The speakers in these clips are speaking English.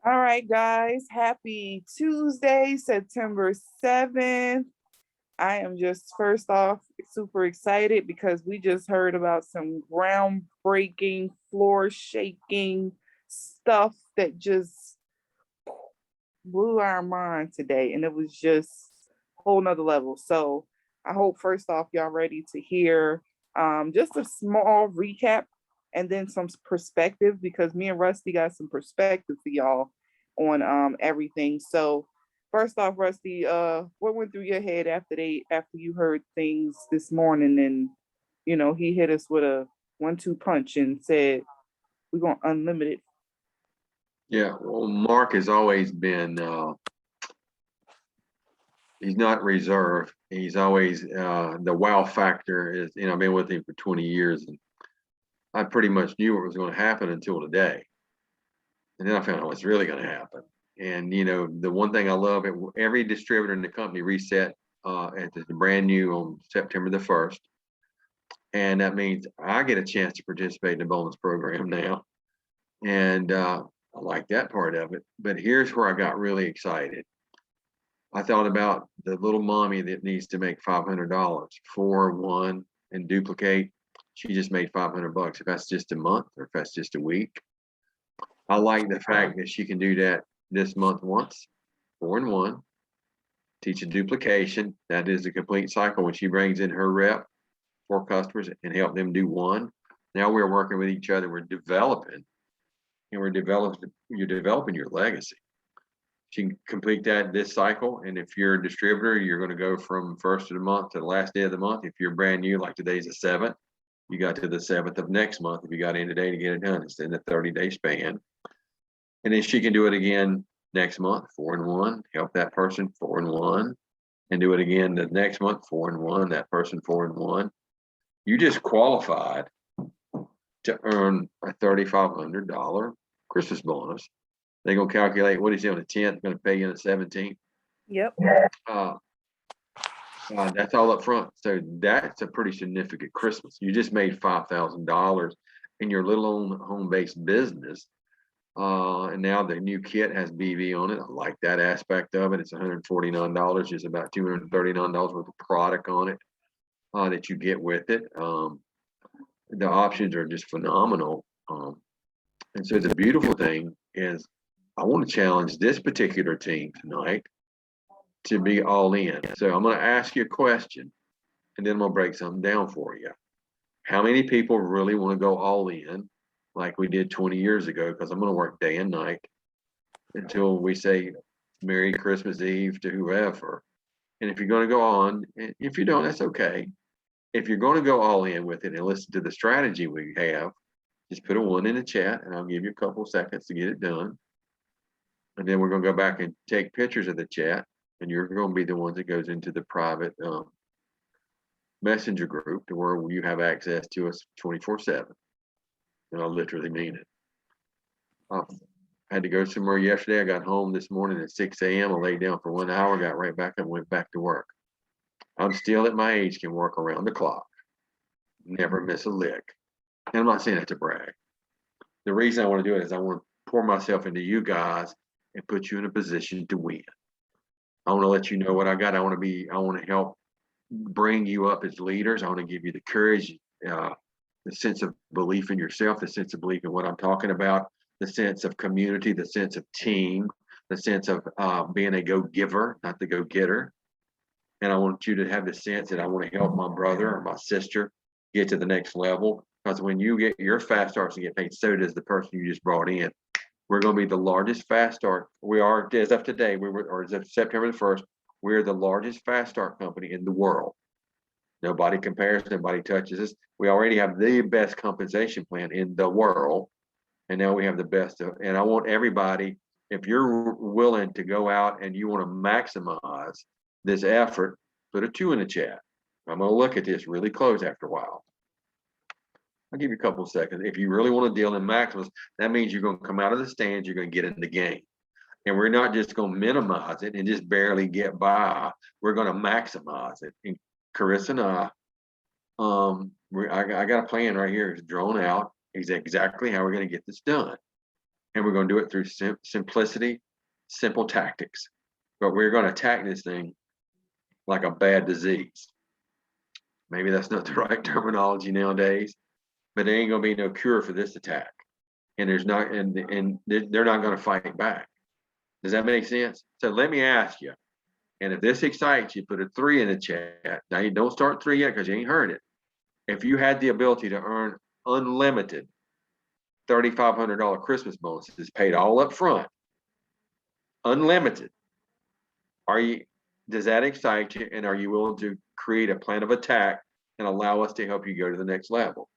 All right, guys. Happy Tuesday, September 7th. I am just first off super excited because we just heard about some groundbreaking, floor shaking stuff that just blew our mind today. And it was just a whole nother level. So I hope first off, y'all ready to hear just a small recap and then some perspective because me and Rusty got some perspective for y'all on everything. So first off, Rusty, what went through your head after you heard things this morning and he hit us with a 1-2 punch and said we're gonna unlimit it. Yeah, well, Mark has always been, he's not reserved. He's always, the wow factor is, I've been with him for 20 years and I pretty much knew what was going to happen until today. And then I found out what's really going to happen. And, the one thing I love, every distributor in the company reset at the brand new on September the 1st. And that means I get a chance to participate in the bonus program now. And I like that part of it. But here's where I got really excited. I thought about the little mommy that needs to make $500 for one and duplicate. She just made $500. If that's just a month or if that's just a week, I like the fact that she can do that this month once, 4 and 1, teach a duplication. That is a complete cycle when she brings in her rep for customers and help them do one. Now we're working with each other. We're developing, and you're developing your legacy. She can complete that this cycle. And if you're a distributor, you're going to go from first of the month to the last day of the month. If you're brand new, like today's the 7th, you got to the 7th of next month. If you got in today to get it done, it's in the 30-day span. And then she can do it again next month, 4 and 1, help that person 4 and 1, and do it again the next month, 4 and 1, that person 4 and 1. You just qualified to earn a $3,500 Christmas bonus. They're gonna calculate what is he on the 10th, gonna pay you on the 17th. Yep. That's all up front. So that's a pretty significant Christmas. You just made $5,000 in your little home-based business. And now the new kit has BV on it. I like that aspect of it. It's $149, just about $239 worth of product on it that you get with it. The options are just phenomenal. And so the beautiful thing is I want to challenge this particular team tonight to be all in. So I'm going to ask you a question and then I'm going to break something down for you. How many people really want to go all in like we did 20 years ago? Because I'm going to work day and night until we say Merry Christmas Eve to whoever. And if you're going to go on, if you don't, that's okay. If you're going to go all in with it and listen to the strategy we have, just put a 1 in the chat and I'll give you a couple of seconds to get it done. And then we're going to go back and take pictures of the chat, and you're going to be the ones that goes into the private messenger group to where you have access to us 24/7. And I literally mean it. I had to go somewhere yesterday. I got home this morning at 6 a.m. I laid down for 1 hour, got right back and went back to work. I'm still at my age, can work around the clock, never miss a lick. And I'm not saying that to brag. The reason I want to do it is I want to pour myself into you guys and put you in a position to win. I want to let you know what I got. I want to help bring you up as leaders. I want to give you the courage, the sense of belief in yourself, the sense of belief in what I'm talking about, the sense of community, the sense of team, the sense of being a go-giver, not the go-getter. And I want you to have the sense that I want to help my brother or my sister get to the next level. Because when you get your fast starts and get paid, so does the person you just brought in. We're going to be the largest fast start. We are, as of today, or as of September the 1st, we're the largest fast start company in the world. Nobody compares, nobody touches us. We already have the best compensation plan in the world. And now we have the best of, and I want everybody, if you're willing to go out and you want to maximize this effort, put a 2 in the chat. I'm going to look at this really close after a while. I'll give you a couple of seconds. If you really want to deal in maximus, that means you're going to come out of the stands, you're going to get in the game. And we're not just going to minimize it and just barely get by. We're going to maximize it. And Carissa and I got a plan right here. It's drawn out. Exactly how we're going to get this done. And we're going to do it through simplicity, simple tactics. But we're going to attack this thing like a bad disease. Maybe that's not the right terminology nowadays, but there ain't going to be no cure for this attack. And there's not, and they're not going to fight back. Does that make sense? So let me ask you, and if this excites you, put a 3 in the chat. Now you don't start 3 yet because you ain't heard it. If you had the ability to earn unlimited $3,500 Christmas bonuses paid all up front, unlimited, does that excite you? And are you willing to create a plan of attack and allow us to help you go to the next level?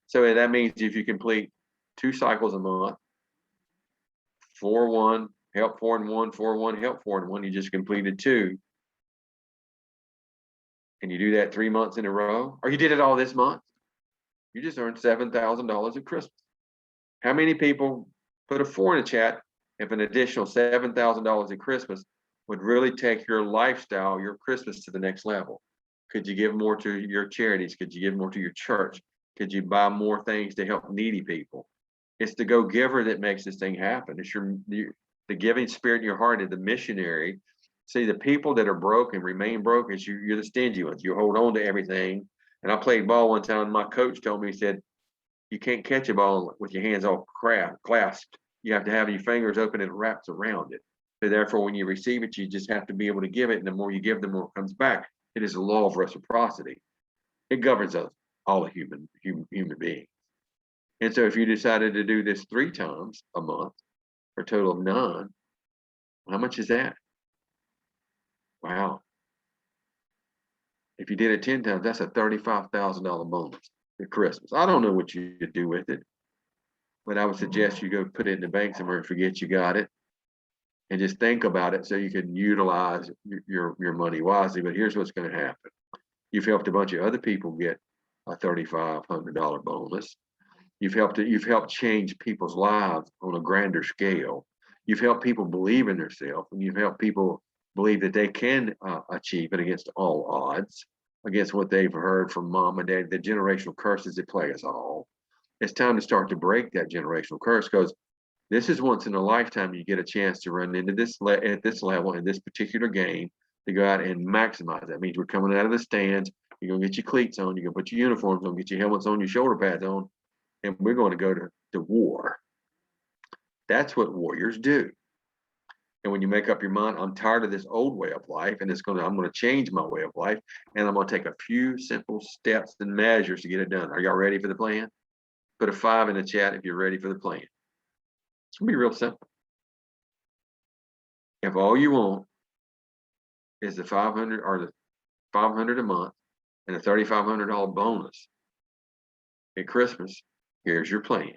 So that means if you complete 2 cycles a month, 4-1, help 4-1, 4-1, help 4-1, you just completed 2. And you do that 3 months in a row, or you did it all this month, you just earned $7,000 at Christmas. How many people put a 4 in the chat if an additional $7,000 at Christmas would really take your lifestyle, your Christmas to the next level? Could you give more to your charities? Could you give more to your church? Could you buy more things to help needy people? It's the go-giver that makes this thing happen. It's the giving spirit in your heart is the missionary. See, the people that are broke and remain broke is you're the stingy ones. You hold on to everything. And I played ball one time. My coach told me, he said, you can't catch a ball with your hands all clasped. You have to have your fingers open and it wraps around it. So therefore, when you receive it, you just have to be able to give it. And the more you give, the more it comes back. It is a law of reciprocity. It governs us, all human beings. And so if you decided to do this 3 times a month, for a total of 9, how much is that? Wow. If you did it 10 times, that's a $35,000 bonus at Christmas. I don't know what you do with it, but I would suggest you go put it in the bank somewhere and forget you got it. And just think about it so you can utilize your money wisely. But here's what's going to happen. You've helped a bunch of other people get a $3,500 bonus. You've helped change people's lives on a grander scale. You've helped people believe in themselves, and you've helped people believe that they can achieve it against all odds, against what they've heard from mom and dad, the generational curses that plague us all. It's time to start to break that generational curse, because this is once in a lifetime you get a chance to run into this at this level in this particular game, to go out and maximize. That means we're coming out of the stands. You're gonna get your cleats on. You're gonna put your uniforms on, get your helmets on, your shoulder pads on, and we're going to go to war. That's what warriors do. And when you make up your mind, I'm tired of this old way of life, and I'm going to change my way of life, and I'm going to take a few simple steps and measures to get it done. Are y'all ready for the plan? Put a 5 in the chat if you're ready for the plan. It's going to be real simple. If all you want is the 500 or the 500 a month and a $3,500 bonus at Christmas, here's your plan.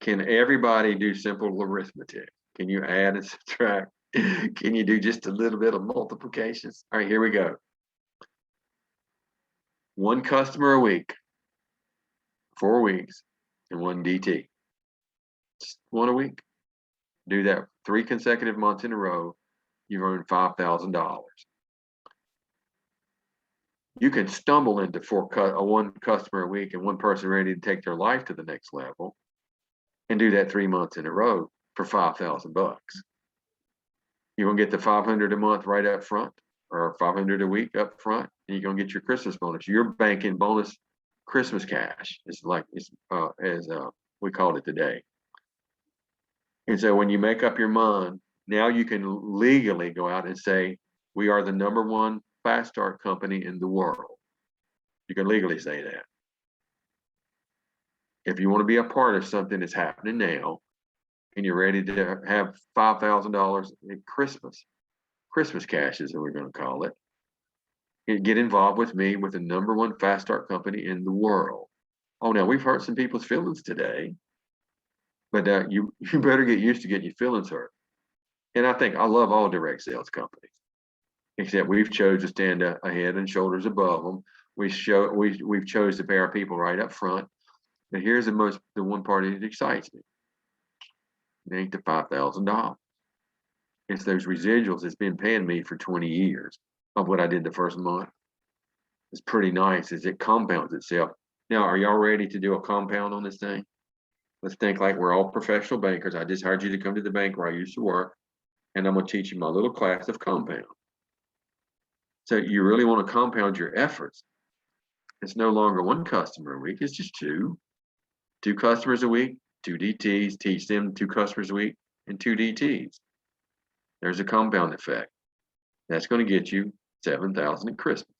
Can everybody do simple arithmetic? Can you add and subtract? Can you do just a little bit of multiplications? All right, here we go. 1 customer a week, 4 weeks, and 1 DT. Just 1 a week. Do that 3 consecutive months in a row. You've earned $5,000. You can stumble into 1 customer a week and 1 person ready to take their life to the next level, and do that 3 months in a row for $5,000. You're gonna get the 500 a month right up front, or 500 a week up front, and you're gonna get your Christmas bonus. You're banking bonus Christmas cash. It's like as we called it today. And so when you make up your mind, now you can legally go out and say, we are the #1 fast start company in the world. You can legally say that. If you want to be a part of something that's happening now, and you're ready to have $5,000 at Christmas cash is what we're going to call it, get involved with me, with the #1 fast start company in the world. Oh, now we've hurt some people's feelings today, but you better get used to getting your feelings hurt. And I love all direct sales companies, except we've chose to stand ahead and shoulders above them. We've chose to pay our people right up front. And here's the one part that excites me. It ain't the $5,000. It's those residuals that's been paying me for 20 years of what I did the first month. It's pretty nice as it compounds itself. Now, are y'all ready to do a compound on this thing? Let's think like we're all professional bankers. I just hired you to come to the bank where I used to work, and I'm gonna teach you my little class of compound. So you really want to compound your efforts. It's no longer one customer a week, it's just two customers a week, two DTs, teach them two customers a week and two DTs. There's a compound effect. That's going to get you 7,000 at Christmas.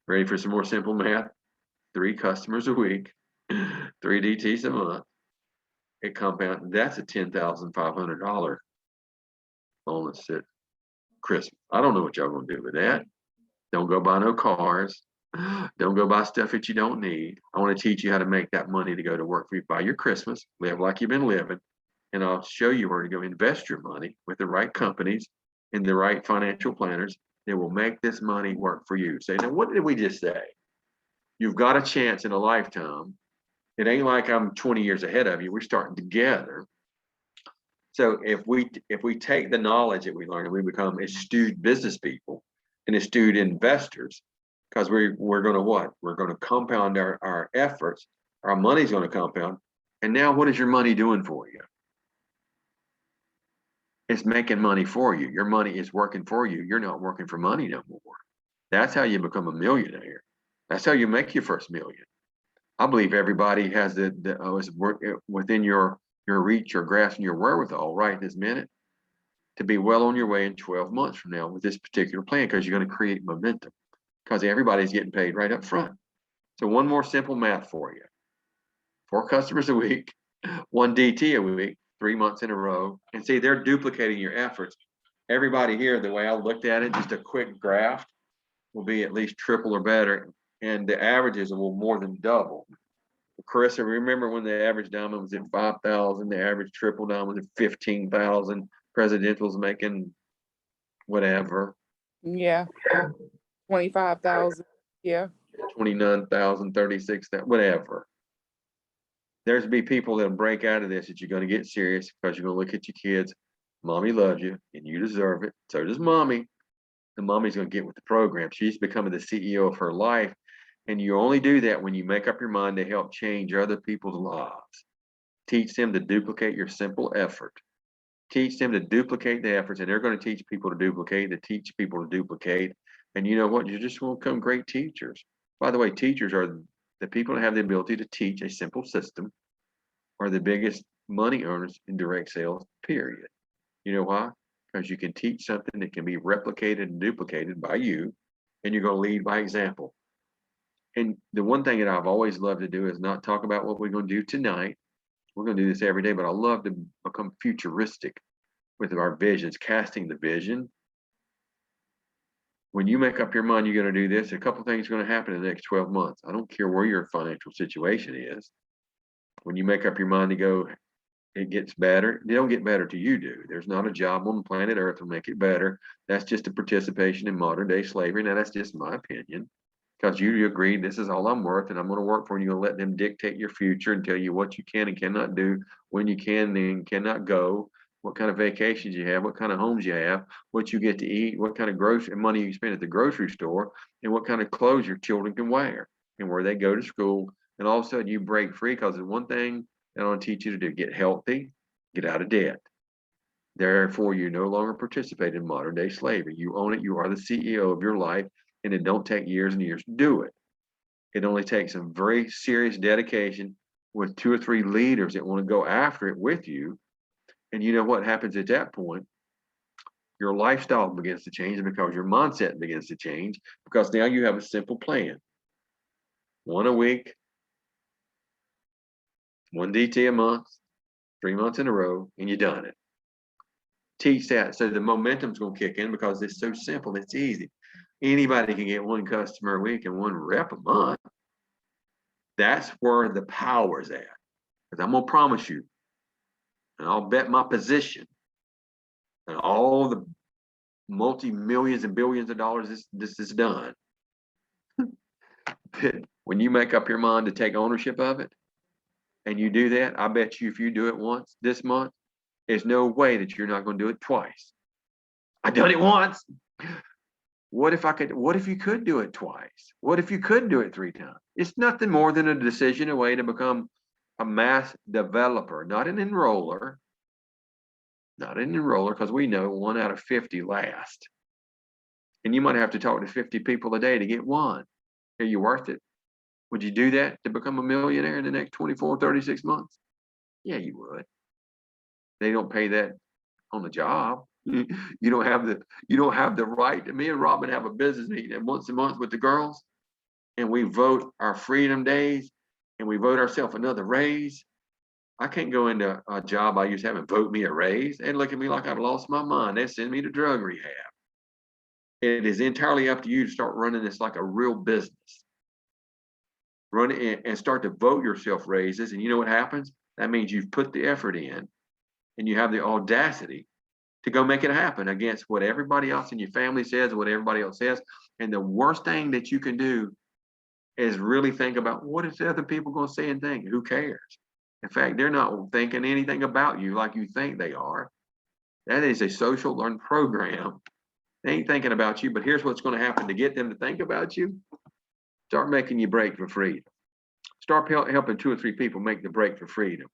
Ready for some more simple math? 3 customers a week, 3 DTs a month. It compound. That's a $10,500 bonus at Christmas. I don't know what y'all gonna do with that. Don't go buy no cars. Don't go buy stuff that you don't need. I want to teach you how to make that money to go to work for you. Buy your Christmas, live like you've been living, and I'll show you where to go invest your money with the right companies and the right financial planners that will make this money work for you. Say, now what did we just say? You've got a chance in a lifetime. It ain't like I'm 20 years ahead of you. We're starting together. So if we take the knowledge that we learn and we become astute business people and astute investors, because we're going to what? We're going to compound our efforts. Our money's going to compound. And now what is your money doing for you? It's making money for you. Your money is working for you. You're not working for money no more. That's how you become a millionaire. That's how you make your first million. I believe everybody has within your reach, your grasp, and your wherewithal right this minute to be well on your way in 12 months from now with this particular plan, because you're going to create momentum, because everybody's getting paid right up front. So one more simple math for you. 4 customers a week, 1 DT a week, 3 months in a row. And see, they're duplicating your efforts. Everybody here, the way I looked at it, just a quick graph will be at least triple or better. And the averages will more than double. Carissa, remember when the average diamond was at 5,000, the average triple diamond was at 15,000, presidential's making whatever. Yeah. 25,000. Yeah. 29,000, 36,000, whatever. There's be people that'll break out of this that you're going to get serious, because you're going to look at your kids. Mommy loves you and you deserve it. So does mommy. And mommy's going to get with the program. She's becoming the CEO of her life. And you only do that when you make up your mind to help change other people's lives. Teach them to duplicate your simple effort. Teach them to duplicate the efforts, and they're going to teach people to duplicate, to teach people to duplicate. And you know what? You just will become great teachers. By the way, teachers are the people that have the ability to teach a simple system are the biggest money earners in direct sales, period. You know why? Because you can teach something that can be replicated and duplicated by you, and you're going to lead by example. And the one thing that I've always loved to do is not talk about what we're going to do tonight. We're going to do this every day, but I love to become futuristic with our visions, casting the vision. When you make up your mind you're going to do this, a couple of things are going to happen in the next 12 months. I don't care where your financial situation is. When you make up your mind to go, it gets better. They don't get better till you do. There's not a job on planet Earth will make it better. That's just a participation in modern day slavery. Now, that's just my opinion. Because you agreed this is all I'm worth, and I'm going to work for you. You're going to let them dictate your future and tell you what you can and cannot do, when you can and cannot go, what kind of vacations you have, what kind of homes you have, what you get to eat, what kind of grocery money you spend at the grocery store, and what kind of clothes your children can wear, and where they go to school. And all of a sudden you break free, because there's one thing that I want to teach you to do: get healthy, get out of debt. Therefore, you no longer participate in modern day slavery. You own it. You are the CEO of your life. And it don't take years and years to do it. It only takes some very serious dedication with 2 or 3 leaders that want to go after it with you. And you know what happens at that point? Your lifestyle begins to change, because your mindset begins to change, because now you have a simple plan. 1 a week, 1 DT a month, 3 months in a row, and you've done it. Teach that. So the momentum's going to kick in, because it's so simple. It's easy. Anybody can get 1 customer a week and 1 rep a month. That's where the power's at. Because I'm going to promise you, and I'll bet my position, and all the multi-millions and billions of dollars this is done. When you make up your mind to take ownership of it, and you do that, I bet you if you do it once this month, there's no way that you're not going to do it twice. I done it once. What if you could do it twice? What if you could do it 3 times? It's nothing more than a decision away to become a mass developer, not an enroller, because we know 1 out of 50 last. And you might have to talk to 50 people a day to get one. Are you worth it? Would you do that to become a millionaire in the next 24, 36 months? Yeah, you would. They don't pay that on the job. You don't have the right. Me and Robin have a business meeting once a month with the girls, and we vote our freedom days, and we vote ourselves another raise. I can't go into a job I used to have and vote me a raise. They'd look at me like I've lost my mind. They'd send me to drug rehab. It is entirely up to you to start running this like a real business. Run it and start to vote yourself raises. And you know what happens? That means you've put the effort in and you have the audacity to go make it happen against what everybody else in your family says, what everybody else says. And the worst thing that you can do is really think about, what is the other people going to say and think? Who cares? In fact, they're not thinking anything about you like you think they are. That is a social learned program. They ain't thinking about you, but here's what's going to happen to get them to think about you. Start making you break for freedom. Start helping 2 or 3 people make the break for freedom.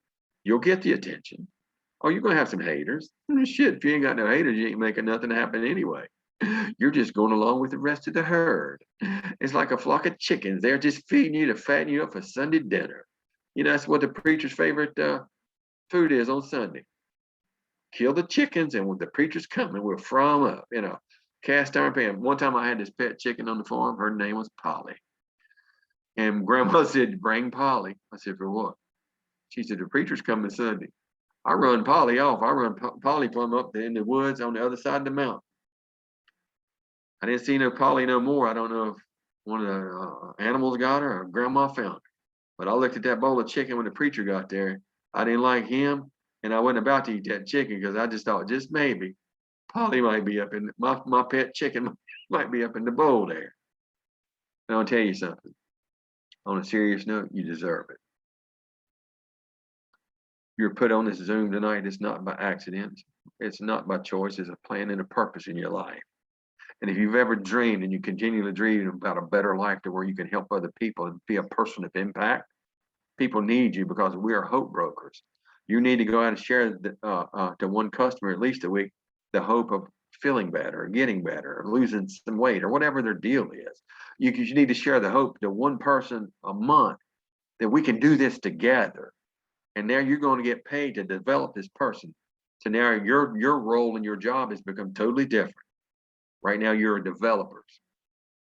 You'll get the attention. Oh, you're going to have some haters. Shit, if you ain't got no haters, you ain't making nothing happen anyway. You're just going along with the rest of the herd. It's like a flock of chickens. They're just feeding you to fatten you up for Sunday dinner. You know, that's what the preacher's favorite food is on Sunday. Kill the chickens, and when the preacher's coming, we'll fry them up, cast iron pan. One time I had this pet chicken on the farm. Her name was Polly. And Grandma said, bring Polly. I said, for what? She said, the preacher's coming Sunday. I run Polly off. I run Polly plumb up in the woods on the other side of the mountain. I didn't see no Polly no more. I don't know if one of the animals got her or Grandma found her. But I looked at that bowl of chicken when the preacher got there. I didn't like him, and I wasn't about to eat that chicken because I just thought, just maybe, Polly might be up in my pet chicken might be up in the bowl there. And I'll tell you something. On a serious note, you deserve it. You're put on this Zoom tonight. It's not by accident. It's not by choice. It's a plan and a purpose in your life. And if you've ever dreamed and you continually dream about a better life to where you can help other people and be a person of impact, people need you because we are hope brokers. You need to go out and share to one customer at least a week the hope of feeling better, or getting better, or losing some weight, or whatever their deal is. You need to share the hope to one person a month that we can do this together. And now you're going to get paid to develop this person. So now your role in your job has become totally different. Right now you're a developer,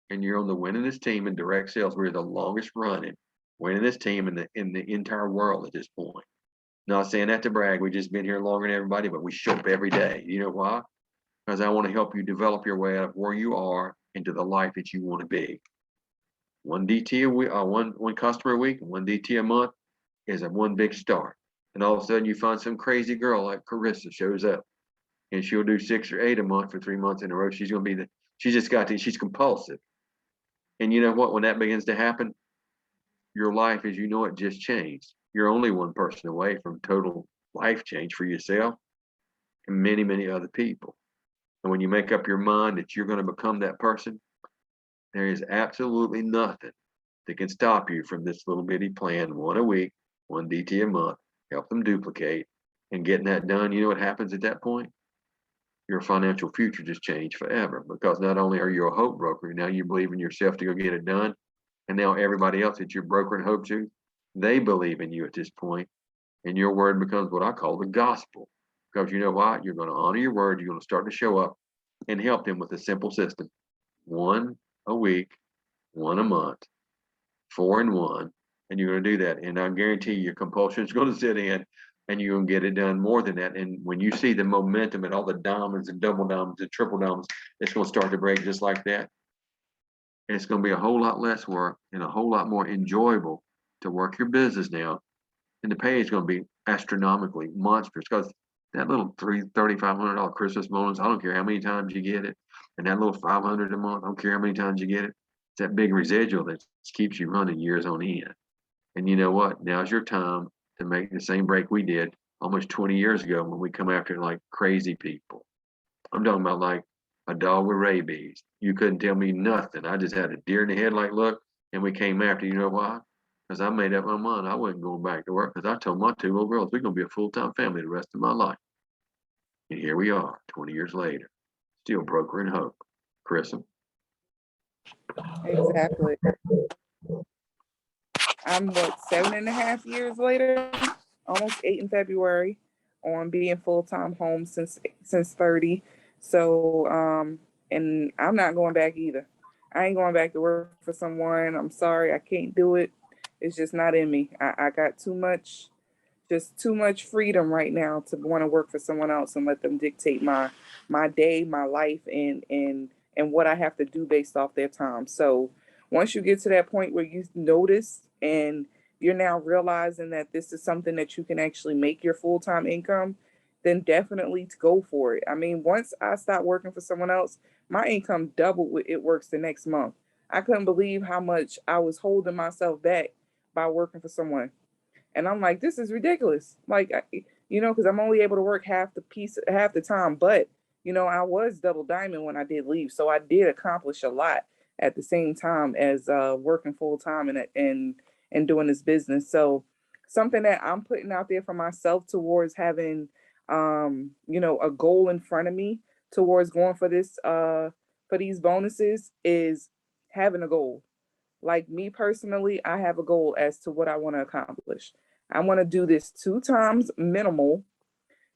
and you're on the winningest team in direct sales. We're the longest running winningest team in the entire world at this point. Not saying that to brag. We've just been here longer than everybody, but we show up every day. You know why? Because I want to help you develop your way out of where you are into the life that you want to be. One DT a week, one customer a week, and one DT a month is one big start. And all of a sudden you find some crazy girl like Carissa shows up, and she'll do 6 or 8 a month for 3 months in a row. She's she's compulsive. And you know what? When that begins to happen, your life as you know it just changed. You're only one person away from total life change for yourself and many, many other people. And when you make up your mind that you're going to become that person, there is absolutely nothing that can stop you from this little bitty plan, 1 a week, 1 DT a month, help them duplicate, and getting that done. You know what happens at that point? Your financial future just changed forever, because not only are you a hope broker, now you believe in yourself to go get it done. And now everybody else that you're brokering hope to, they believe in you at this point, and your word becomes what I call the gospel. Because you know what? You're going to honor your word. You're going to start to show up and help them with a simple system. 1 a week, 1 a month, 4 and 1. And you're going to do that. And I guarantee you, your compulsion is going to sit in, and you're going to get it done more than that. And when you see the momentum and all the diamonds and double diamonds and triple diamonds, it's going to start to break just like that. And it's going to be a whole lot less work and a whole lot more enjoyable to work your business now. And the pay is going to be astronomically monstrous, because that little $3,500 Christmas bonus, I don't care how many times you get it. And that little $500 a month, I don't care how many times you get it. It's that big residual that keeps you running years on end. And you know what? Now's your time to make the same break we did almost 20 years ago when we come after like crazy people. I'm talking about like a dog with rabies. You couldn't tell me nothing. I just had a deer in the headlight look, and we came after. You know why? Cause I made up my mind, I wasn't going back to work, cause I told my two little girls, we're gonna be a full-time family the rest of my life. And here we are, 20 years later, still brokering hope. Carissa, Exactly. I'm what, 7.5 years later, almost 8 in February, on being full-time home since 30. So and I'm not going back either. I ain't going back to work for someone. I'm sorry, I can't do it. It's just not in me. I got too much freedom right now to want to work for someone else and let them dictate my day, my life, and what I have to do based off their time. So once you get to that point where you notice and you're now realizing that this is something that you can actually make your full-time income, then definitely to go for it. I mean, once I stopped working for someone else, my income doubled with It Works the next month. I couldn't believe how much I was holding myself back by working for someone. And I'm like, this is ridiculous. Like, because I'm only able to work half the time. But, I was double diamond when I did leave. So I did accomplish a lot at the same time as working full time and doing this business. So something that I'm putting out there for myself towards having, a goal in front of me towards going for for these bonuses is having a goal. Like me personally, I have a goal as to what I want to accomplish. I want to do this 2 times minimal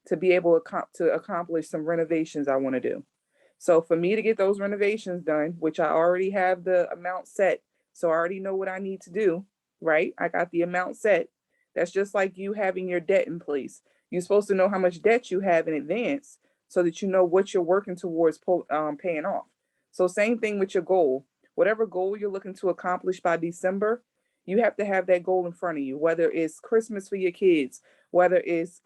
to be able to accomplish some renovations I want to do. So for me to get those renovations done, which I already have the amount set, so I already know what I need to do, right? I got the amount set. That's just like you having your debt in place. You're supposed to know how much debt you have in advance so that you know what you're working towards paying off. So same thing with your goal. Whatever goal you're looking to accomplish by December, you have to have that goal in front of you, whether it's Christmas for your kids, whether it's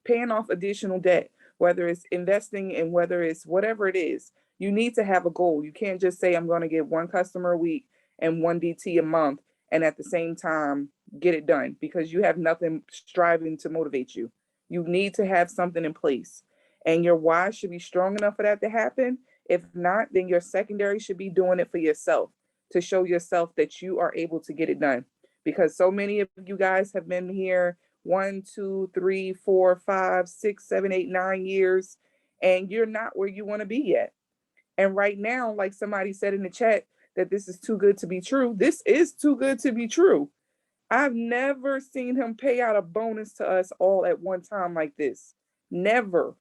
paying off additional debt, whether it's investing and whether it's whatever it is, you need to have a goal. You can't just say, I'm going to get one customer a week and one DT a month and at the same time get it done because you have nothing striving to motivate you. You need to have something in place. And your why should be strong enough for that to happen. If not, then your secondary should be doing it for yourself to show yourself that you are able to get it done. Because so many of you guys have been here 1, 2, 3, 4, 5, 6, 7, 8, 9 years, and you're not where you want to be yet. And right now, like somebody said in the chat, that this is too good to be true. This is too good to be true. I've never seen him pay out a bonus to us all at one time like this. Never.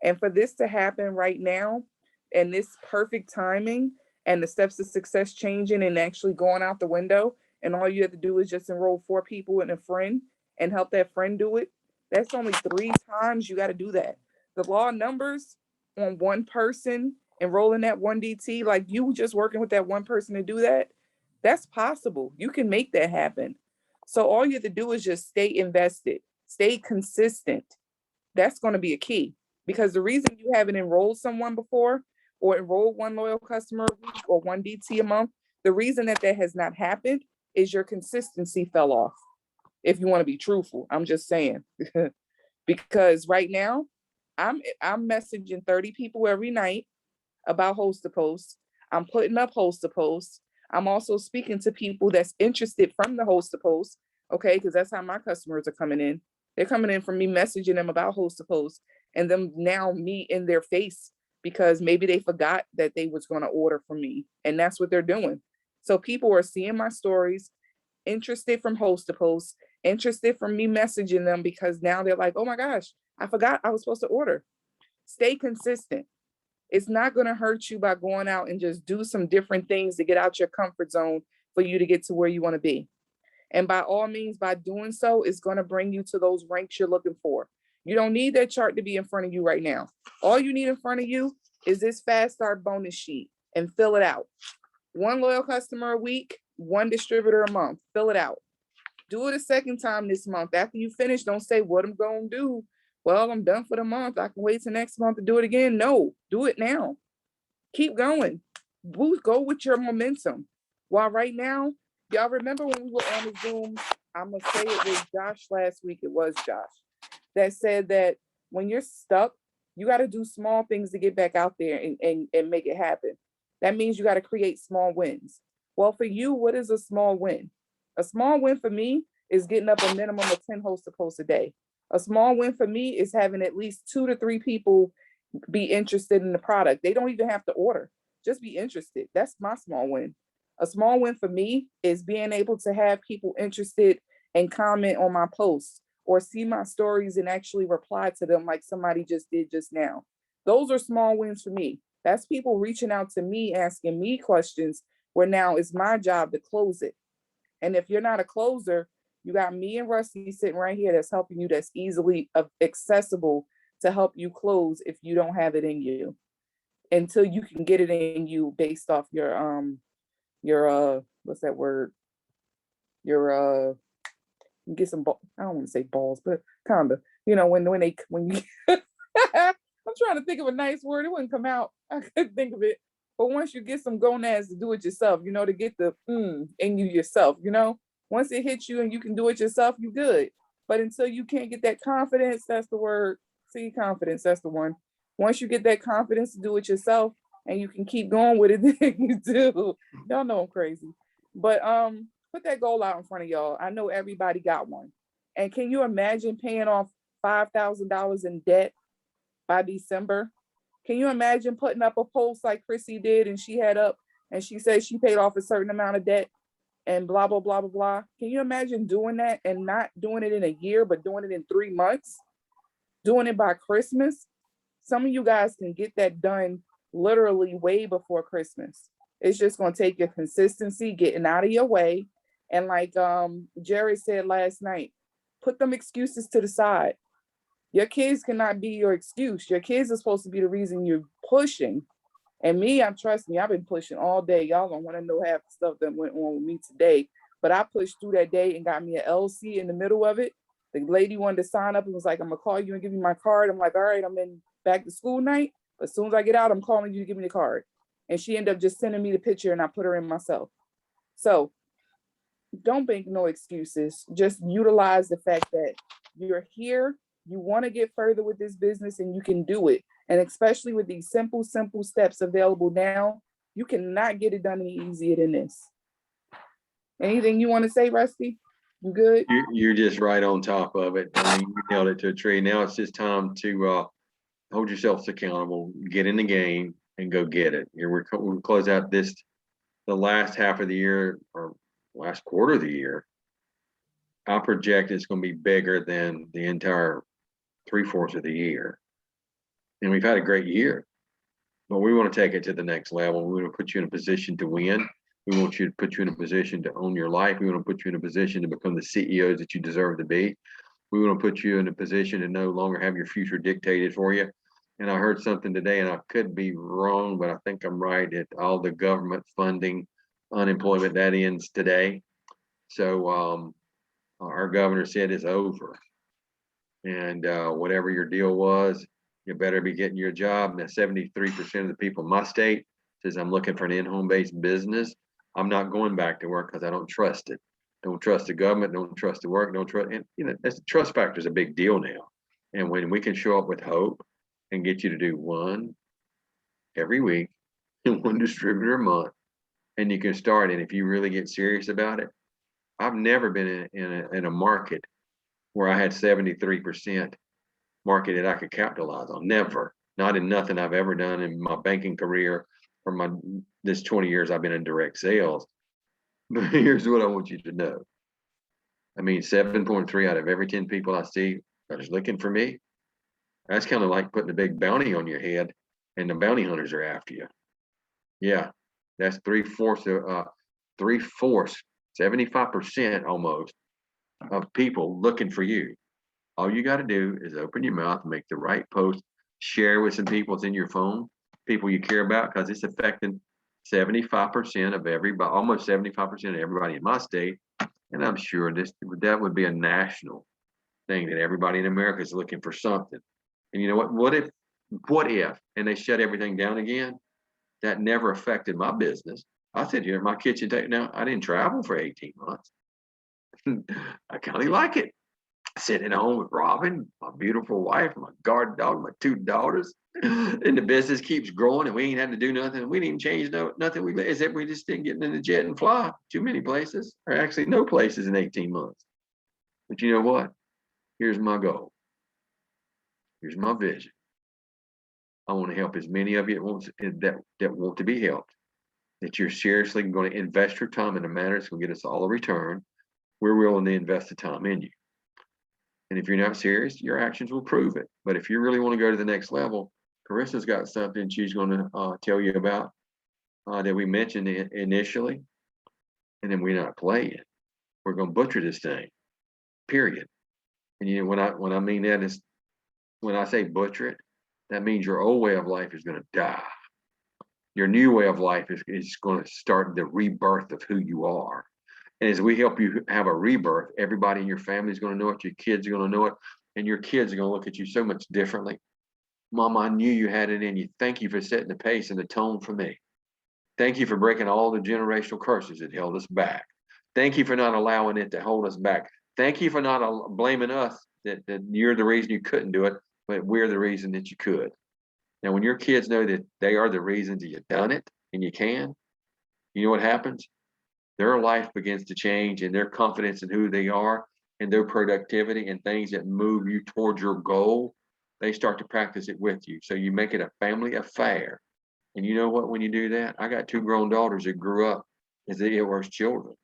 And for this to happen right now, and this perfect timing, and the steps to success changing and actually going out the window, and all you have to do is just enroll 4 people and a friend and help that friend do it. That's only 3 times you got to do that. The law of numbers on one person enrolling that one DT, like you just working with that one person to do that, that's possible. You can make that happen. So all you have to do is just stay invested, stay consistent. That's going to be a key because the reason you haven't enrolled someone before or enrolled one loyal customer a week or one DT a month, the reason that that has not happened is your consistency fell off. If you want to be truthful, I'm just saying. Because right now I'm messaging 30 people every night about host to post. I'm putting up host to post. I'm also speaking to people that's interested from the host to post. Okay, because that's how my customers are coming in. They're coming in from me messaging them about host to post and them now me in their face because maybe they forgot that they was going to order from me. And that's what they're doing. So people are seeing my stories, interested from host to post, interested from me messaging them because now they're like, oh my gosh, I forgot I was supposed to order. Stay consistent. It's not going to hurt you by going out and just do some different things to get out your comfort zone for you to get to where you want to be. And by all means, by doing so, it's going to bring you to those ranks you're looking for. You don't need that chart to be in front of you right now. All you need in front of you is this fast start bonus sheet and fill it out. One loyal customer a week, one distributor a month. Fill it out. Do it a second time this month. After you finish, don't say what I'm going to do. Well, I'm done for the month. I can wait till next month to do it again. No, do it now. Keep going. Go with your momentum. While right now, y'all remember when we were on the Zoom, I'm going to say it was Josh last week. It was Josh that said that when you're stuck, you got to do small things to get back out there and make it happen. That means you got to create small wins. Well, for you, what is a small win? A small win for me is getting up a minimum of 10 hosts to post a day. A small win for me is having at least 2 to 3 people be interested in the product. They don't even have to order, just be interested. That's my small win. A small win for me is being able to have people interested and comment on my posts or see my stories and actually reply to them like somebody just did just now. Those are small wins for me. That's people reaching out to me, asking me questions where now it's my job to close it. And if you're not a closer, you got me and Rusty sitting right here that's helping you, that's easily accessible to help you close if you don't have it in you, until you can get it in you based off your what's that word? Your get some I don't want to say balls, but kind of, when you I'm trying to think of a nice word. It wouldn't come out. I couldn't think of it. But once you get some gonads to do it yourself, to get the in you yourself, once it hits you and you can do it yourself, you good. But until you can't get that confidence, that's the word. See, confidence, that's the one. Once you get that confidence to do it yourself and you can keep going with it, then you do. Y'all know I'm crazy. But put that goal out in front of y'all. I know everybody got one. And can you imagine paying off $5,000 in debt by December? Can you imagine putting up a post like Chrissy did and she had up and she said she paid off a certain amount of debt and blah, blah, blah, blah, blah. Can you imagine doing that and not doing it in a year, but doing it in 3 months, doing it by Christmas? Some of you guys can get that done literally way before Christmas. It's just going to take your consistency, getting out of your way. And like Jerry said last night, put them excuses to the side. Your kids cannot be your excuse. Your kids are supposed to be the reason you're pushing. And me, trust me, I've been pushing all day. Y'all don't want to know half the stuff that went on with me today. But I pushed through that day and got me an LC in the middle of it. The lady wanted to sign up and was like, I'm going to call you and give you my card. I'm like, all right, I'm in back to school night. But as soon as I get out, I'm calling you to give me the card. And she ended up just sending me the picture and I put her in myself. So don't make no excuses. Just utilize the fact that you're here. You want to get further with this business and you can do it. And especially with these simple steps available now, you cannot get it done any easier than this. Anything you want to say, Rusty? You good? You're just right on top of it. I mean, you nailed it to a tree. Now it's just time to hold yourselves accountable, get in the game, and go get it. Here we'll close out the last half of the year or last quarter of the year. I project it's going to be bigger than the entire 3/4 of the year. And we've had a great year, but we want to take it to the next level. We want to put you in a position to win. We want to put you in a position to own your life. We want to put you in a position to become the CEOs that you deserve to be. We want to put you in a position to no longer have your future dictated for you. And I heard something today, and I could be wrong, but I think I'm right, that all the government funding, unemployment, that ends today. So our governor said it's over. And whatever your deal was, you better be getting your job. Now, 73% of the people in my state says I'm looking for an in-home based business. I'm not going back to work because I don't trust it. Don't trust the government, don't trust the work, don't trust, and that's, the trust factor is a big deal now. And when we can show up with hope and get you to do one every week and one distributor a month, and you can start, and if you really get serious about it, I've never been in a market where I had 73% market that I could capitalize on. Never. Not in nothing I've ever done in my banking career or this 20 years I've been in direct sales. But here's what I want you to know. I mean, 7.3 out of every 10 people I see that is looking for me. That's kind of like putting a big bounty on your head and the bounty hunters are after you. Yeah, that's 3/4, 75% almost of people looking for you. All you got to do is open your mouth, make the right post, share with some people that's in your phone, people you care about, because it's affecting 75% of everybody, almost 75% of everybody in my state. And I'm sure that would be a national thing, that everybody in America is looking for something. And you know what? What if, and they shut everything down again? That never affected my business. I said here at my kitchen table. Now, I didn't travel for 18 months. I kind of like it. sitting at home with Robin, my beautiful wife, my guard dog, my 2 daughters, and the business keeps growing, and we ain't had to do nothing. We didn't change nothing. Except we just didn't get in the jet and fly too many places, or actually no places in 18 months. But you know what? Here's my goal. Here's my vision. I want to help as many of you that want to be helped. That you're seriously going to invest your time in a manner that's going to get us all a return. We're willing to invest the time in you. And if you're not serious, your actions will prove it. But if you really want to go to the next level, Carissa's got something she's going to tell you about that we mentioned initially. And then we're not playing. We're going to butcher this thing, period. And you know, when I mean that is, when I say butcher it, that means your old way of life is going to die. Your new way of life is going to start the rebirth of who you are. And as we help you have a rebirth, everybody in your family is going to know it. Your kids are going to know it. And your kids are going to look at you so much differently. Mom, I knew you had it in you. Thank you for setting the pace and the tone for me. Thank you for breaking all the generational curses that held us back. Thank you for not allowing it to hold us back. Thank you for not blaming us that you're the reason you couldn't do it, but we're the reason that you could. Now, when your kids know that they are the reasons that you've done it and you can, you know what happens? Their life begins to change, and their confidence in who they are and their productivity and things that move you towards your goal, they start to practice it with you. So you make it a family affair. And you know what, when you do that, I got 2 grown daughters that grew up as they were children.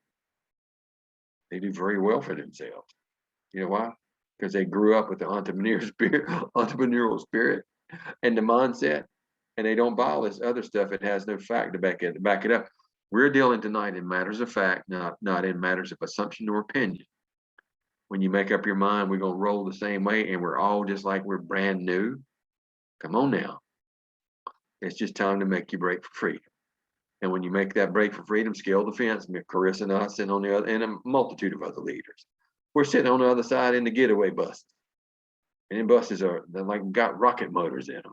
They do very well for themselves. You know why? Because they grew up with the entrepreneurial spirit and the mindset, and they don't buy all this other stuff. It has no fact to back it up. We're dealing tonight in matters of fact, not in matters of assumption or opinion. When you make up your mind, we're gonna roll the same way, and we're all just like we're brand new. Come on now. It's just time to make you break for freedom. And when you make that break for freedom, scale the fence. Carissa and I sitting on the other, and a multitude of other leaders. We're sitting on the other side in the getaway buses. And then buses they're like got rocket motors in them.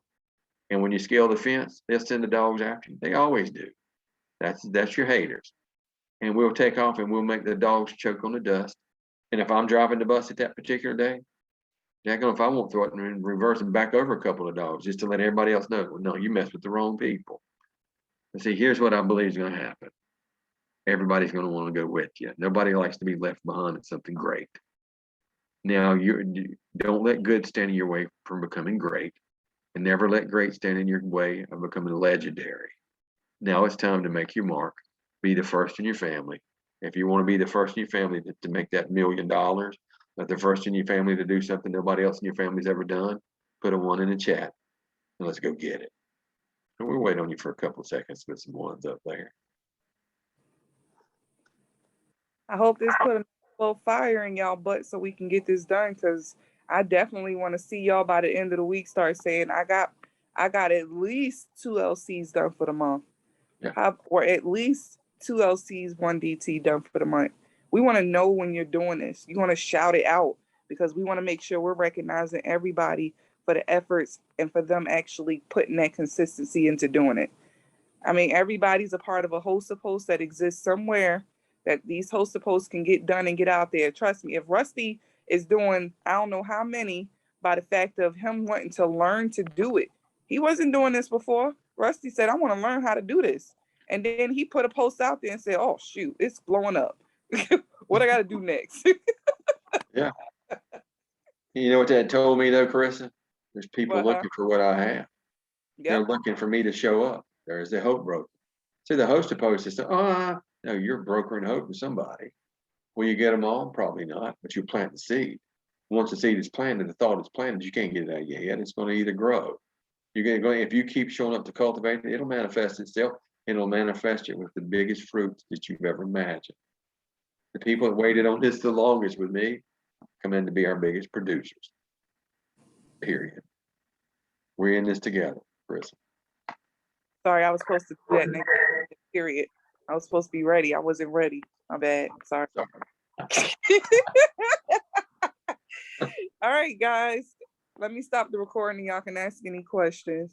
And when you scale the fence, they'll send the dogs after you. They always do. That's your haters. And we'll take off and we'll make the dogs choke on the dust. And if I'm driving the bus at that particular day, if I won't throw it in reverse and back over a couple of dogs just to let everybody else know, well, no, you messed with the wrong people. And see, here's what I believe is going to happen. Everybody's going to want to go with you. Nobody likes to be left behind at something great. Now, you don't let good stand in your way from becoming great, and never let great stand in your way of becoming legendary. Now it's time to make your mark. Be the first in your family. If you want to be the first in your family to make that $1 million, but the first in your family to do something nobody else in your family's ever done, put a 1 in the chat and let's go get it. And we'll wait on you for a couple of seconds with some 1s up there. I hope this put a little fire in y'all butt so we can get this done, because I definitely want to see y'all by the end of the week start saying I got at least 2 LCs done for the month. Yeah. Or at least 2 LCs, 1 DT done for the month. We want to know when you're doing this. You want to shout it out, because we want to make sure we're recognizing everybody for the efforts and for them actually putting that consistency into doing it. I mean, everybody's a part of a host of posts that exists somewhere that these host of posts can get done and get out there. Trust me, if Rusty is doing, I don't know how many, by the fact of him wanting to learn to do it. He wasn't doing this before. Rusty said, I want to learn how to do this. And then he put a post out there and said, oh, shoot, it's blowing up. What I got to do next? Yeah. You know what that told me, though, Carissa? There's people looking for what I have. Yep. They're looking for me to show up. There's the hope broker. See, the host of posts is, no, you're brokering hope to somebody. Will you get them all? Probably not, but you plant the seed. Once the seed is planted, the thought is planted, you can't get it out of your head. It's going to either grow. You're going to go, if you keep showing up to cultivate it, it'll manifest itself. And it'll manifest it with the biggest fruits that you've ever imagined. The people that waited on this the longest with me come in to be our biggest producers. Period. We're in this together, Chris. Sorry, I was supposed to do that next period. I was supposed to be ready. I wasn't ready. My bad. Sorry. All right, guys. Let me stop the recording. Y'all can ask any questions.